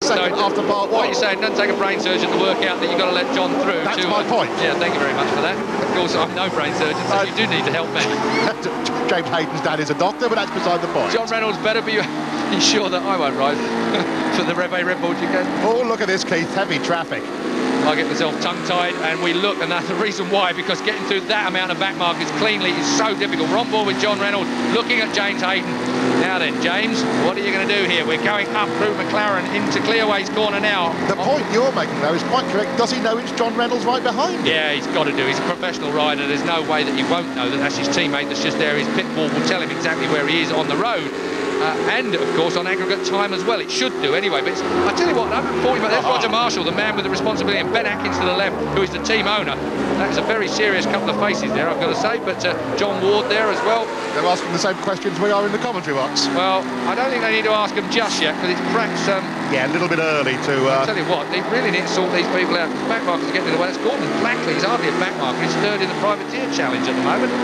second after part one. What you're saying, doesn't take a brain surgeon to work out that you've got to let John through. That's my point. Yeah, thank you very much for that. Of course, I'm no brain surgeon, so you do need to help me. James Hayden's dad is a doctor, but that's beside the point. John Reynolds better be sure that I won't ride for the Rev A Red Bull GK. Oh, look at this, Keith. Heavy traffic. I get myself tongue-tied, and we look, and that's the reason why, because getting through that amount of back markers cleanly is so difficult. We're on board with John Reynolds, looking at James Hayden. Now then, James, what are you going to do here? We're going up through McLaren into Clearway's corner now. The point you're making, though, is quite correct. Does he know it's John Reynolds right behind him? Yeah, he's got to do. He's a professional rider. There's no way that he won't know that that's his teammate that's just there. His pit wall will tell him exactly where he is on the road. And, of course, on aggregate time as well. It should do anyway. But I tell you what, 140, but there's Roger Marshall, the man with the responsibility, and Ben Atkins to the left, who is the team owner. That's a very serious couple of faces there, I've got to say. But John Ward there as well. They're asking the same questions we are in the commentary box. Well, I don't think they need to ask them just yet, because it's perhaps... yeah, a little bit early to... I'll tell you what, they really need to sort these people out. Back markers are getting in the way. That's Gordon Blackley. He's hardly a back marker. He's third in the Privateer Challenge at the moment.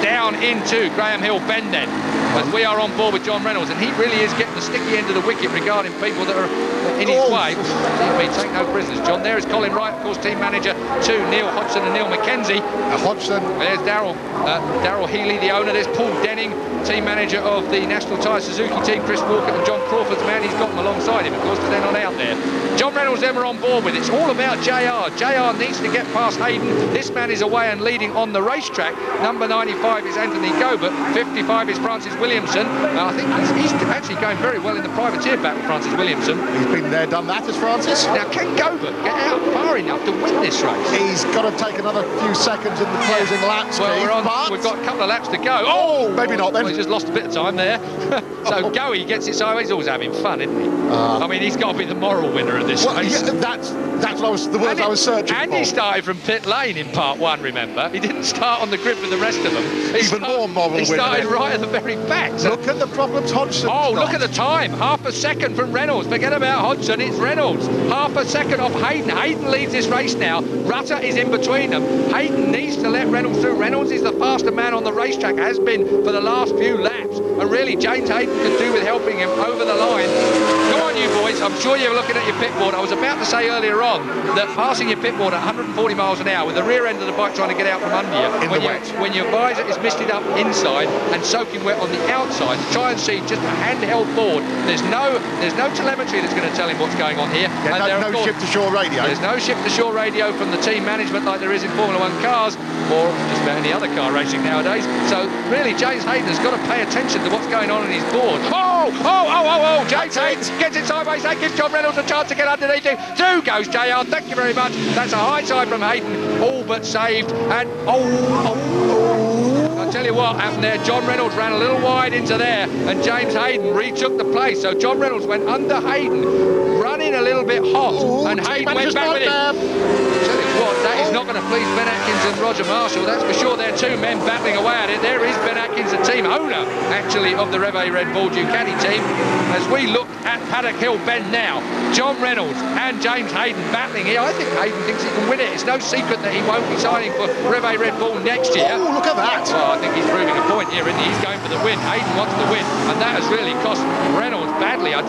Down into Graham Hill Bend then, as we are on board with John Reynolds, and he really is getting the sticky end of the wicket regarding people that are in his way. We take no prisoners. John, there is Colin Wright, of course, team manager to Neil Hodgson and Neil McKenzie. Hodgson. There's Darryl Healy, the owner. There's Paul Denning, team manager of the National Tyre Suzuki team. Chris Walker and John Crawford's man. He's got them alongside him, of course, because they're not out there. John Reynolds then we're on board with. It's all about JR. JR needs to get past Hayden. This man is away and leading on the racetrack. Number 95 is Anthony Gobert. 55 is Francis Williamson. I think he's actually going very well in the privateer battle, Francis Williamson. He's been there, done that, as Francis. Now, can Gobert get out far enough to win this race? He's got to take another few seconds in the closing laps, well, Keith, we've got a couple of laps to go. Oh, maybe not then. Well, he's just lost a bit of time there. So Goey gets it sideways. He's always having fun, isn't he? I mean, he's got to be the moral winner of this race. Yeah, that's what the words I was searching for. And he started from pit lane in part one, remember? He didn't start on the grid with the rest of them. Even more moral winner. He started right at the very back. So look at the problems Hodgson. Oh, look at the time. Half a second from Reynolds. Forget about Hodgson, it's Reynolds. Half a second off Hayden. Hayden leads this race now. Rutter is in between them. Hayden needs to let Reynolds through. Reynolds is the faster man on the racetrack, has been for the last few laps. And really, James Hayden could do with helping him over the line. Come on, you boys. I'm sure you're looking at your pit board. I was about to say earlier on that passing your pit board at 140 miles an hour with the rear end of the bike trying to get out from under you, when your visor is misted up inside and soaking wet on the outside, to try and see just a handheld board. There's no telemetry that's going to tell him what's going on here. Yeah, and no ship-to-shore radio. There's no ship-to-shore radio from the team management like there is in Formula 1 cars, or just about any other car racing nowadays. So really, James Hayden has got to pay attention to what's going on in his board. Oh! James Hayden gets it sideways. That gives John Reynolds a chance to get underneath him. Through goes JR. Thank you very much. That's a high side from Hayden, all but saved. And I'll tell you what happened there. John Reynolds ran a little wide into there, and James Hayden retook the place. So John Reynolds went under Hayden, running a little bit hot, and Hayden went back with it. Tell you what, that is not going to please Ben Atkins and Roger Marshall, that's for sure. They're two men battling away at it. There is Ben Atkins, the team owner, actually, of the Rev A Red Bull Ducati team. As we look at Paddock Hill Bend now, John Reynolds and James Hayden battling here. I think Hayden thinks he can win it. It's no secret that he won't be signing for Rev A Red Bull next year. Oh, look at that. Well, I think he's proving a point here, isn't he? He's going for the win. Hayden wants to win, and that has really cost Reynolds badly. I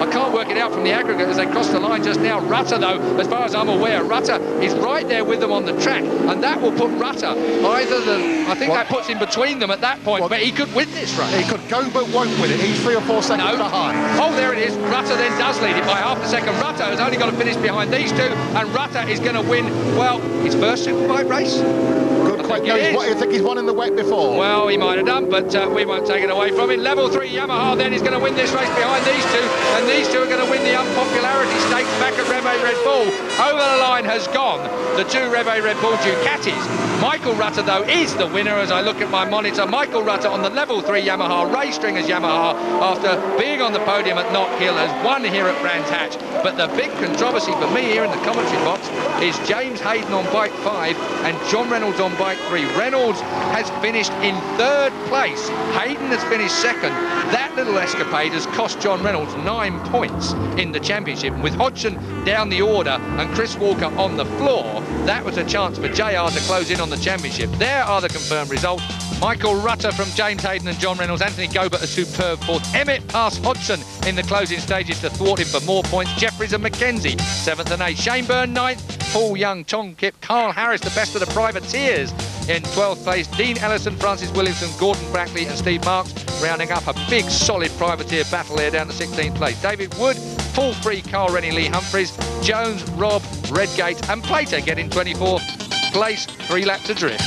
can't work it out from the aggregate as they cross the line just now. Rutter, though, as far as I'm aware, Rutter is right there with them on the track, and that will put Rutter I think that puts him between them at that point, but he could win this race. He could go, but won't win it. He's 3 or 4 seconds behind. Oh, there it is. Rutter then does lead it by half a second. Rutter has only got to finish behind these two, and Rutter is going to win, well, his first Superbike race. Good question. You think he's won in the wet before? Well, he might have done, but we won't take it away from him. Level 3 Yamaha then is going to win this race behind these two, and these two are going to win the unpopularity stakes back at Rev A Red Bull. Over the line has gone the two Rev A Red Bull Ducatis. Michael Rutter, though, is the winner as I look at my monitor. Michael Rutter on the Level 3 Yamaha, Ray Stringer's Yamaha, after being on the podium at Knock Hill, has won here at Brands Hatch. But the big controversy for me here in the commentary box is James Hayden on bike 5 and John Reynolds on bike 3. Reynolds has finished in 3rd place. Hayden has finished 2nd. That little escapade has cost John Reynolds 9 points in the championship. And with Hodgson down the order and Chris Walker on the floor, that was a chance for JR to close in on the championship. There are the confirmed results. Michael Rutter from James Hayden and John Reynolds. Anthony Gobert a superb fourth. Emmett past Hodgson in the closing stages to thwart him for more points. Jeffries and McKenzie 7th and 8th. Shane Byrne 9th. Paul Young, Tom Kipp, Carl Harris, the best of the privateers in 12th place. Dean Ellison, Francis Williamson, Gordon Brackley and Steve Marks rounding up a big solid privateer battle here down to 16th place. David Wood, Paul Free, Carl Rennie, Lee Humphries, Jones, Robb, Redgate and Plater getting 24th place, 3 laps adrift.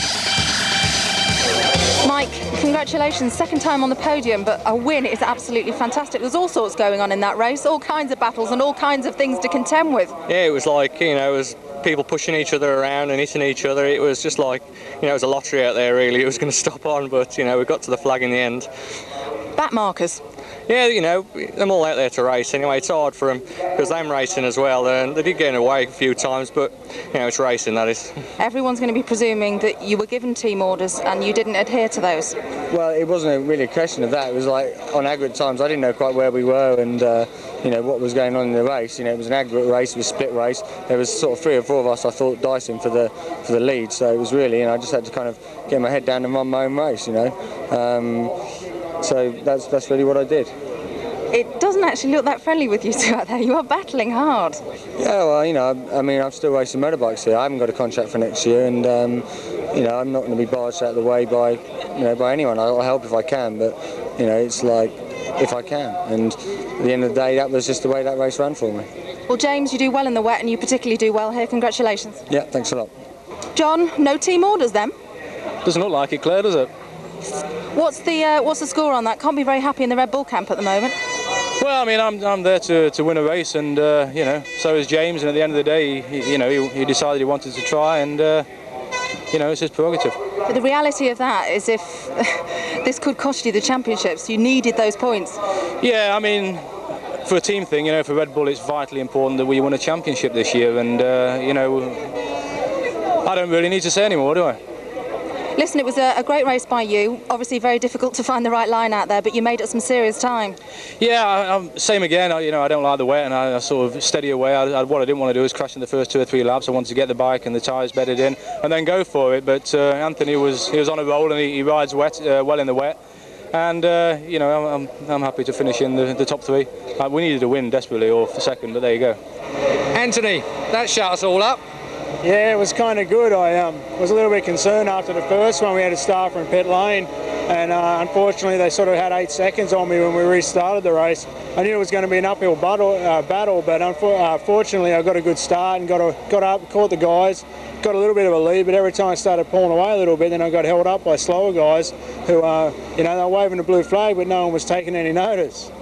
Mike, congratulations, second time on the podium, but a win is absolutely fantastic. There's all sorts going on in that race, all kinds of battles and all kinds of things to contend with. Yeah, it was like, you know, it was people pushing each other around and hitting each other. It was just like, you know, it was a lottery out there really. It was going to stop on, but, you know, we got to the flag in the end. Back markers. Yeah, you know, I'm all out there to race anyway. It's hard for them because I'm racing as well, and they did get in away a few times, but, you know, it's racing, that is. Everyone's going to be presuming that you were given team orders and you didn't adhere to those. Well, it wasn't really a question of that. It was like, on aggregate times, I didn't know quite where we were and, you know, what was going on in the race. You know, it was an aggregate race, it was a split race. There was sort of 3 or 4 of us, I thought, dicing for the lead, so it was really, you know, I just had to kind of get my head down and run my own race, you know. So that's really what I did. It doesn't actually look that friendly with you two out there. You are battling hard. Yeah, well, you know, I mean, I'm still racing motorbikes here. I haven't got a contract for next year, and you know, I'm not going to be barged out of the way by, you know, by anyone. I'll help if I can, but you know, it's like if I can. And at the end of the day, that was just the way that race ran for me. Well, James, you do well in the wet, and you particularly do well here. Congratulations. Yeah, thanks a lot. John, no team orders then? Doesn't look like it, Claire, does it? What's the score on that? Can't be very happy in the Red Bull camp at the moment. Well, I mean, I'm there to win a race, and you know, so is James. And at the end of the day, he decided he wanted to try, and you know, it's his prerogative. But the reality of that is, if this could cost you the championships, you needed those points. Yeah, I mean, for a team thing, you know, for Red Bull, it's vitally important that we win a championship this year, and you know, I don't really need to say any more, do I? Listen, it was a great race by you. Obviously very difficult to find the right line out there, but you made it some serious time. Yeah, same again. You know, I don't like the wet, and I sort of steady away. What I didn't want to do was crash in the first 2 or 3 laps. I wanted to get the bike and the tyres bedded in and then go for it. But Anthony was on a roll, and he rides wet, well in the wet. And you know, I'm happy to finish in the top 3. We needed a win desperately, or for second, but there you go. Anthony, that shut us all up. Yeah, it was kind of good. I was a little bit concerned after the first one. We had to start from pit lane, and unfortunately they sort of had 8 seconds on me when we restarted the race. I knew it was going to be an uphill battle, but fortunately I got a good start and got up, caught the guys, got a little bit of a lead, but every time I started pulling away a little bit, then I got held up by slower guys who, you know, they were waving a blue flag, but no one was taking any notice.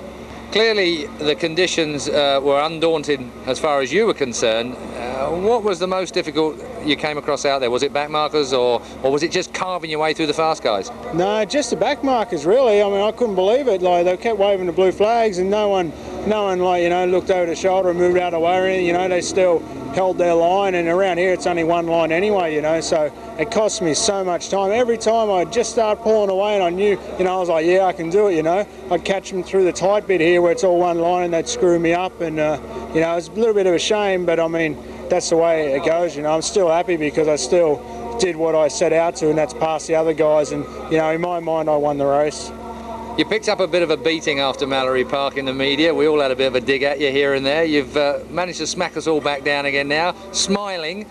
Clearly the conditions were undaunted as far as you were concerned. What was the most difficult you came across out there? Was it back markers, or was it just carving your way through the fast guys? No, just the back markers really. I mean, I couldn't believe it. Like, they kept waving the blue flags and no one like, you know, looked over the shoulder and moved out of the way or anything. You know, they still held their line, and around here it's only one line anyway, you know, so it cost me so much time. Every time I'd just start pulling away and I knew, you know, I was like, yeah, I can do it, you know. I'd catch them through the tight bit here where it's all one line, and they'd screw me up, and you know, it's a little bit of a shame, but I mean, that's the way it goes, you know. I'm still happy because I still did what I set out to, and that's past the other guys, and you know, in my mind I won the race. You picked up a bit of a beating after Mallory Park in the media. We all had a bit of a dig at you here and there. You've managed to smack us all back down again now, smiling.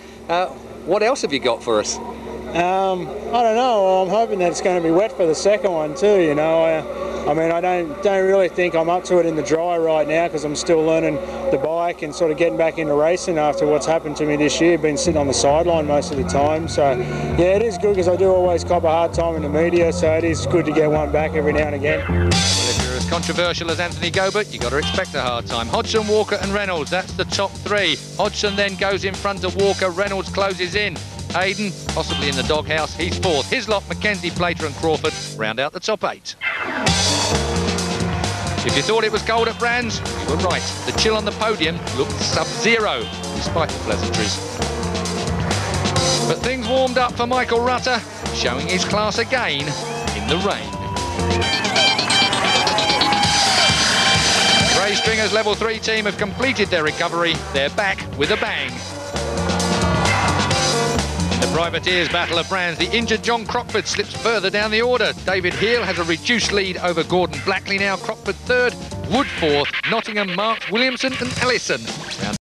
What else have you got for us? I don't know. I'm hoping that it's going to be wet for the second one too, you know. I mean, I don't really think I'm up to it in the dry right now, because I'm still learning the bike and sort of getting back into racing after what's happened to me this year. Been sitting on the sideline most of the time, so yeah, it is good, because I do always cop a hard time in the media, so it is good to get one back every now and again. Well, if you're as controversial as Anthony Gobert, you've got to expect a hard time. Hodgson, Walker and Reynolds, that's the top 3. Hodgson then goes in front of Walker, Reynolds closes in. Hayden, possibly in the doghouse, he's 4th. Hislop, McKenzie, Plater and Crawford round out the top 8. If you thought it was cold at Brands, you were right. The chill on the podium looked sub-zero, despite the pleasantries. But things warmed up for Michael Rutter, showing his class again in the rain. Ray Stringer's Level 3 team have completed their recovery. They're back with a bang. In the Privateers battle of brands. The injured John Crockford slips further down the order. David Heel has a reduced lead over Gordon Blackley now. Crockford third, Wood fourth, Nottingham, Marks, Williamson and Ellison.